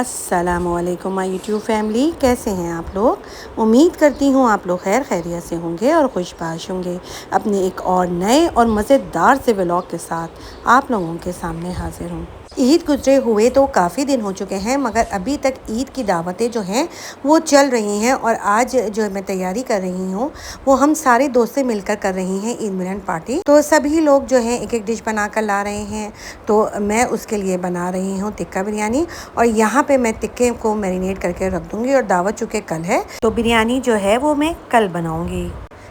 अस्सलामुअलैकुम my YouTube family, कैसे हैं आप लोग। उम्मीद करती हूँ आप लोग खैर खैरियत से होंगे और खुशबाश होंगे। अपने एक और नए और मज़ेदार से व्लॉग के साथ आप लोगों के सामने हाजिर हूँ। ईद गुजरे हुए तो काफ़ी दिन हो चुके हैं, मगर अभी तक ईद की दावतें जो हैं वो चल रही हैं। और आज जो मैं तैयारी कर रही हूँ वो हम सारे दोस्तें मिलकर कर रही हैं ईद मिलन पार्टी। तो सभी लोग जो हैं एक एक डिश बना कर ला रहे हैं, तो मैं उसके लिए बना रही हूँ टिक्का बिरयानी। और यहाँ पे मैं टिक्के को मैरिनेट करके रख दूँगी, और दावत चूँकि कल है तो बिरयानी जो है वो मैं कल बनाऊँगी।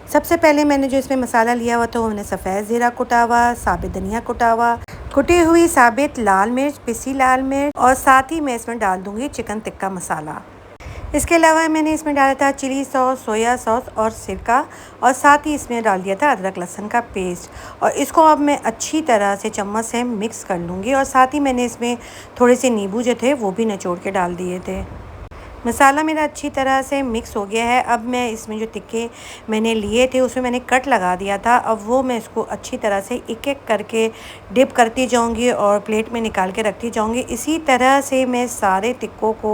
सबसे पहले मैंने जो इसमें मसाला लिया हुआ था वो मैंने सफ़ेद ज़ीरा कुटा हुआ, साबित धनिया कुटा हुआ, कुटी हुई साबित लाल मिर्च, पिसी लाल मिर्च, और साथ ही मैं इसमें डाल दूंगी चिकन टिक्का मसाला। इसके अलावा मैंने इसमें डाला था चिली सॉस, सोया सॉस और सिरका, और साथ ही इसमें डाल दिया था अदरक लहसुन का पेस्ट। और इसको अब मैं अच्छी तरह से चम्मच से मिक्स कर लूँगी। और साथ ही मैंने इसमें थोड़े से नींबू जो थे वो भी निचोड़ के डाल दिए थे। मसाला मेरा अच्छी तरह से मिक्स हो गया है। अब मैं इसमें जो टिक्के मैंने लिए थे उसमें मैंने कट लगा दिया था। अब वो मैं इसको अच्छी तरह से एक एक करके डिप करती जाऊंगी और प्लेट में निकाल के रखती जाऊंगी। इसी तरह से मैं सारे टिक्कों को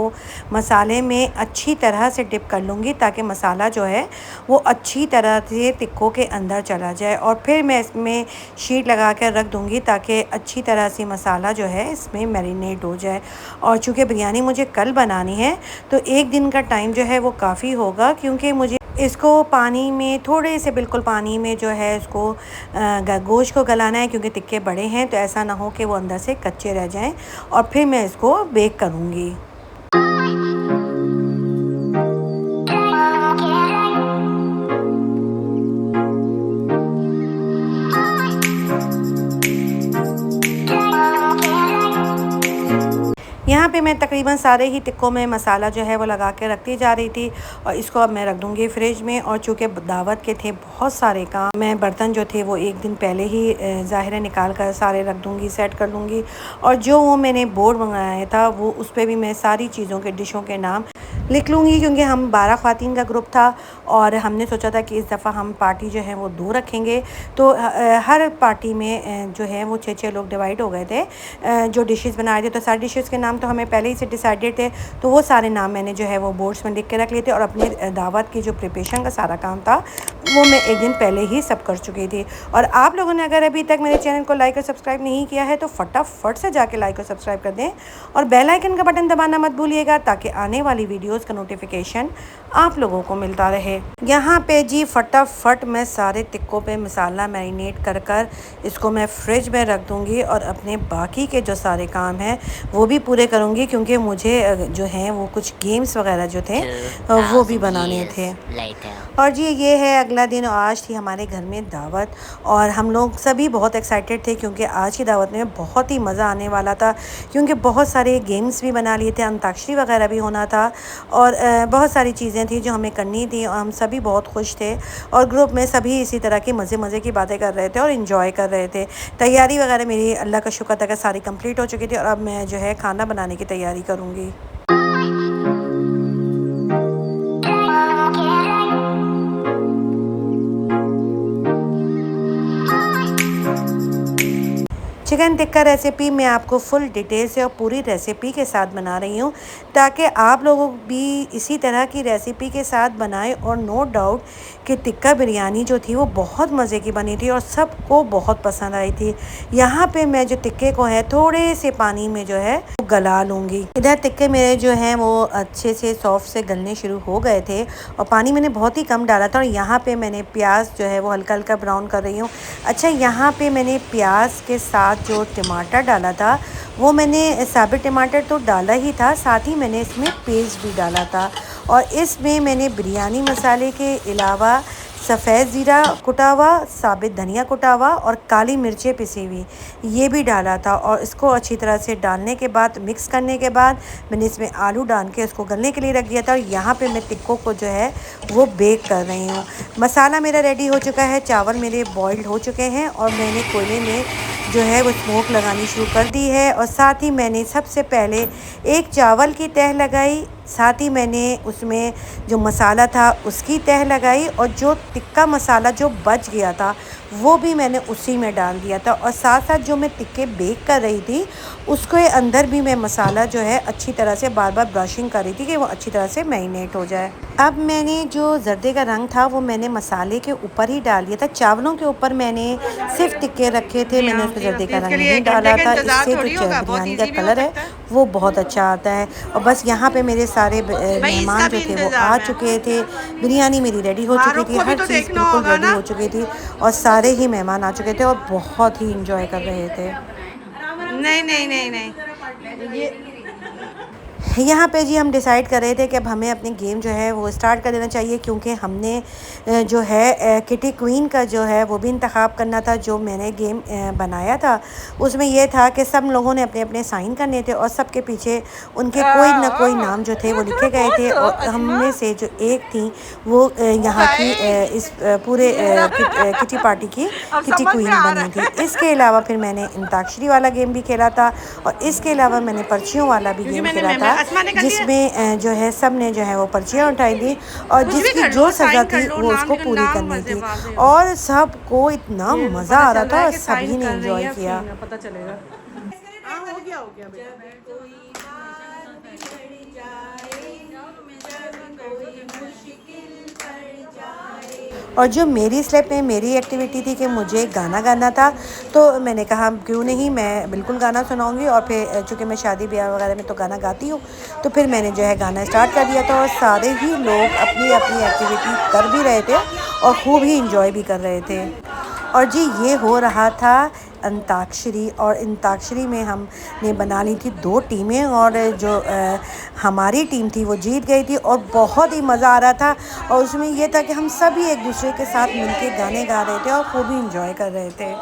मसाले में अच्छी तरह से डिप कर लूँगी, ताकि मसाला जो है वो अच्छी तरह से टिक्कों के अंदर चला जाए। और फिर मैं इसमें शीट लगा कर रख दूँगी ताकि अच्छी तरह से मसाला जो है इसमें मैरिनेट हो जाए। और चूँकि बिरयानी मुझे कल बनानी है तो एक दिन का टाइम जो है वो काफ़ी होगा, क्योंकि मुझे इसको पानी में थोड़े से बिल्कुल पानी में जो है इसको गोश्त को गलाना है, क्योंकि टिक्के बड़े हैं तो ऐसा ना हो कि वो अंदर से कच्चे रह जाएं। और फिर मैं इसको बेक करूँगी। यहाँ पे मैं तकरीबन सारे ही टिक्कों में मसाला जो है वो लगा के रखती जा रही थी। और इसको अब मैं रख दूँगी फ्रिज में। और चूँकि दावत के थे बहुत सारे काम, मैं बर्तन जो थे वो एक दिन पहले ही ज़ाहिर निकाल कर सारे रख दूँगी, सेट कर लूँगी। और जो वो मैंने बोर्ड मंगाया था वो उस पर भी मैं सारी चीज़ों के डिशों के नाम लिख लूँगी, क्योंकि हम 12 ख़वातीन का ग्रुप था और हमने सोचा था कि इस दफ़ा हम पार्टी जो है वो 2 रखेंगे। तो हर पार्टी में जो है वो 6-6 लोग डिवाइड हो गए थे जो डिशेस बनाए थे। तो सारी डिशेस के नाम तो हमें पहले ही से डिसाइडेड थे, तो वो सारे नाम मैंने जो है वो बोर्ड्स में लिख के रख लिए थे। और अपनी दावत की जो प्रिपरेशन का सारा काम था वो मैं एक दिन पहले ही सब कर चुकी थी। और आप लोगों ने अगर अभी तक मेरे चैनल को लाइक और सब्सक्राइब नहीं किया है तो फटाफट से जाके लाइक और सब्सक्राइब कर दें, और बेल आइकन का बटन दबाना मत भूलिएगा, ताकि आने वाली वीडियोस का नोटिफिकेशन आप लोगों को मिलता रहे। यहाँ पे जी फटाफट मैं सारे टिक्कों पे मसाला मैरिनेट कर कर इसको मैं फ्रिज में रख दूँगी, और अपने बाकी के जो सारे काम हैं वो भी पूरे करूँगी, क्योंकि मुझे जो हैं वो कुछ गेम्स वगैरह जो थे वो भी बनाने थे। और जी ये है अगला दिन, और आज थी हमारे घर में दावत, और हम लोग सभी बहुत एक्साइटेड थे, क्योंकि आज की दावत में बहुत ही मज़ा आने वाला था। क्योंकि बहुत सारे गेम्स भी बना लिए थे, अंताक्षरी वगैरह भी होना था, और बहुत सारी चीज़ें थी जो हमें करनी थी, और हम सभी बहुत खुश थे। और ग्रुप में सभी इसी तरह की मज़े की बातें कर रहे थे और इन्जॉय कर रहे थे। तैयारी वगैरह मेरी अल्लाह का शुक्र था कि सारी कंप्लीट हो चुकी थी, और अब मैं जो है खाना बनाने की तैयारी करूँगी। चिकन टिक्का रेसिपी मैं आपको फुल डिटेल से और पूरी रेसिपी के साथ बना रही हूँ, ताकि आप लोग भी इसी तरह की रेसिपी के साथ बनाएं। और नो डाउट कि टिक्का बिरयानी जो थी वो बहुत मज़े की बनी थी और सबको बहुत पसंद आई थी। यहाँ पे मैं जो टिक्के को है थोड़े से पानी में जो है वो गला लूँगी। इधर टिक्के मेरे जो हैं वो अच्छे से सॉफ्ट से गलने शुरू हो गए थे, और पानी मैंने बहुत ही कम डाला था। और यहाँ पे मैंने प्याज जो है वो हल्का हल्का ब्राउन कर रही हूँ। अच्छा, यहाँ पे मैंने प्याज के साथ जो टमाटर डाला था वो मैंने साबित टमाटर तो डाला ही था, साथ ही मैंने इसमें पेस्ट भी डाला था। और इसमें मैंने बिरयानी मसाले के अलावा सफ़ेद ज़ीरा कुटा हुआ, साबित धनिया कुटा हुआ और काली मिर्चें पिसी हुई ये भी डाला था। और इसको अच्छी तरह से डालने के बाद, मिक्स करने के बाद, मैंने इसमें आलू डाल के इसको गलने के लिए रख दिया था। और यहाँ पे मैं टिक्कों को जो है वो बेक कर रही हूँ। मसाला मेरा रेडी हो चुका है, चावल मेरे बॉइल्ड हो चुके हैं, और मैंने कोयले में जो है वो स्मोक लगानी शुरू कर दी है। और साथ ही मैंने सबसे पहले एक चावल की तह लगाई, साथ ही मैंने उसमें जो मसाला था उसकी तह लगाई और जो टिक्का मसाला जो बच गया था वो भी मैंने उसी में डाल दिया था। और साथ साथ जो मैं टिक्के बेक कर रही थी उसके अंदर भी मैं मसाला जो है अच्छी तरह से बार बार ब्रशिंग कर रही थी कि वो अच्छी तरह से मैरिनेट हो जाए। अब मैंने जो जर्दे का रंग था वो मैंने मसाले के ऊपर ही डाल दिया था। चावलों के ऊपर मैंने सिर्फ टिक्के रखे थे, मैंने उसमें जर्दे का रंग नहीं डाला था। इससे जो बिरयानी का कलर है वो बहुत अच्छा आता है। और बस यहाँ पे मेरे सारे मेहमान जो थे वो आ चुके थे, बिरयानी मेरी रेडी हो चुकी थी, हर चीज़ बिल्कुल रेडी हो चुकी थी और सारे ही मेहमान आ चुके थे और बहुत ही इंजॉय कर रहे थे। नहीं नहीं नहीं नहीं ये यहाँ पे जी हम डिसाइड कर रहे थे कि अब हमें अपनी गेम जो है वो स्टार्ट कर देना चाहिए, क्योंकि हमने जो है किटी क्वीन का जो है वो भी इंतखाब करना था। जो मैंने गेम बनाया था उसमें यह था कि सब लोगों ने अपने अपने साइन करने थे और सबके पीछे उनके कोई ना कोई नाम जो थे वो लिखे गए थे। और हम में से जो एक थी वो यहाँ की इस पूरे किटी पार्टी की किटी क्वीन बनी थी। इसके अलावा फिर मैंने अंताक्षरी वाला गेम भी खेला था और इसके अलावा मैंने पर्चियों वाला भी गेम खेला था, जिसमें जो है सब ने जो है वो पर्चियाँ उठाई थी और जिसकी जो सज़ा थी वो उसको पूरी करनी थी। और सबको इतना मज़ा आ रहा था और सभी ने एंजॉय किया। पता चलेगा। हाँ हो गया और जो मेरी स्लेप में मेरी एक्टिविटी थी कि मुझे गाना गाना था, तो मैंने कहा क्यों नहीं, मैं बिल्कुल गाना सुनाऊंगी। और फिर चूँकि मैं शादी ब्याह वगैरह में तो गाना गाती हूँ, तो फिर मैंने जो है गाना स्टार्ट कर दिया था और सारे ही लोग अपनी अपनी एक्टिविटी कर भी रहे थे और खूब ही इंजॉय भी कर रहे थे। और जी ये हो रहा था अंताक्षरी, और अंताक्षरी में हमने बना ली थी 2 टीमें और जो हमारी टीम थी वो जीत गई थी और बहुत ही मज़ा आ रहा था। और उसमें ये था कि हम सभी एक दूसरे के साथ मिलके गाने गा रहे थे और खूब ही इंजॉय कर रहे थे।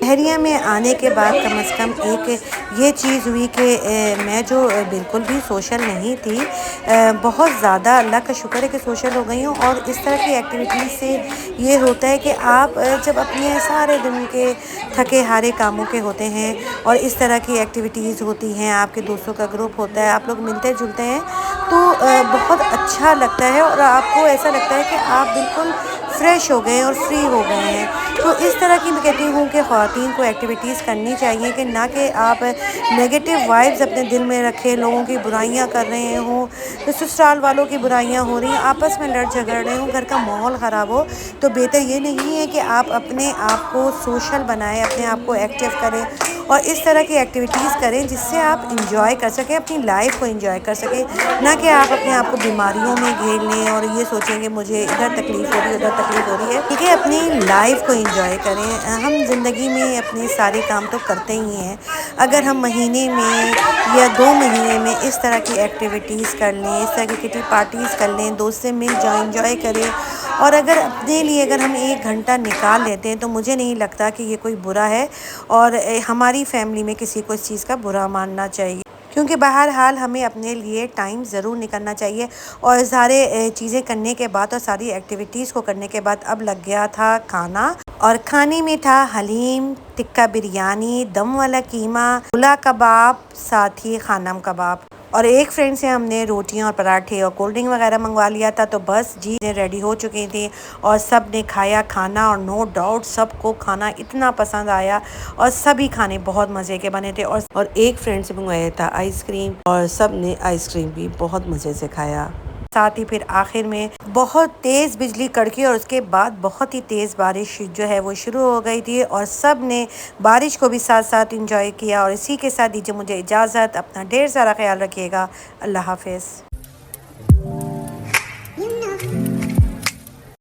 बहरिया में आने के बाद कम से कम एक ये चीज़ हुई कि मैं जो बिल्कुल भी सोशल नहीं थी, बहुत ज़्यादा अल्लाह का शुक्र है कि सोशल हो गई हूँ। और इस तरह की एक्टिविटीज़ से ये होता है कि आप जब अपने सारे दिन के थके हारे कामों के होते हैं और इस तरह की एक्टिविटीज़ होती हैं, आपके दोस्तों का ग्रुप होता है, आप लोग मिलते जुलते हैं, तो बहुत अच्छा लगता है और आपको ऐसा लगता है कि आप बिल्कुल फ्रेश हो गए और फ्री हो गए हैं। तो इस तरह की मैं कहती हूँ कि ख़वातीन को एक्टिविटीज़ करनी चाहिए, कि ना कि आप नेगेटिव वाइब्स अपने दिल में रखें, लोगों की बुराइयाँ कर रहे हों, तो ससुराल वालों की बुराइयाँ हो रही हैं, आपस में लड़ झगड़ रहे हों, घर का माहौल ख़राब हो, तो बेहतर ये नहीं है कि आप अपने आप को सोशल बनाएं, अपने आप को एक्टिव करें और इस तरह की एक्टिविटीज़ करें जिससे आप इंजॉय कर सकें, अपनी लाइफ को इंजॉय कर सकें, ना कि आप अपने आप को बीमारियों में घेर लें और ये सोचें कि मुझे इधर तकलीफ़ हो रही है उधर तकलीफ़ हो रही है। ठीक है, अपनी लाइफ को इंजॉय करें। हम ज़िंदगी में अपने सारे काम तो करते ही हैं, अगर हम महीने में या 2 महीने में इस तरह की एक्टिविटीज़ कर लें, इस तरह की किटी पार्टीज़ कर लें, दोस्त से मिल जाएं, इंजॉय करें, और अगर अपने लिए अगर हम 1 घंटा निकाल लेते हैं तो मुझे नहीं लगता कि ये कोई बुरा है और हमारी फैमिली में किसी को इस चीज़ का बुरा मानना चाहिए, क्योंकि बहरहाल हमें अपने लिए टाइम ज़रूर निकालना चाहिए। और सारे चीज़ें करने के बाद और सारी एक्टिविटीज़ को करने के बाद अब लग गया था खाना, और खाने में था हलीम, टिक्का बिरयानी, दम वाला कीमा, पुला कबाब, साथ ही खानम कबाब। और एक फ्रेंड से हमने रोटियां और पराठे और कोल्ड ड्रिंक वगैरह मंगवा लिया था। तो बस जी रेडी हो चुकी थी और सब ने खाया खाना, और नो डाउट सबको खाना इतना पसंद आया और सभी खाने बहुत मज़े के बने थे। और एक फ्रेंड से मंगवाया था आइसक्रीम और सब ने आइसक्रीम भी बहुत मज़े से खाया। साथ ही फिर आखिर में बहुत तेज़ बिजली कड़की और उसके बाद बहुत ही तेज़ बारिश जो है वो शुरू हो गई थी और सब ने बारिश को भी साथ साथ इंजॉय किया। और इसी के साथ दीजिए मुझे इजाज़त, अपना ढेर सारा ख्याल रखिएगा। अल्लाह हाफ़िज़।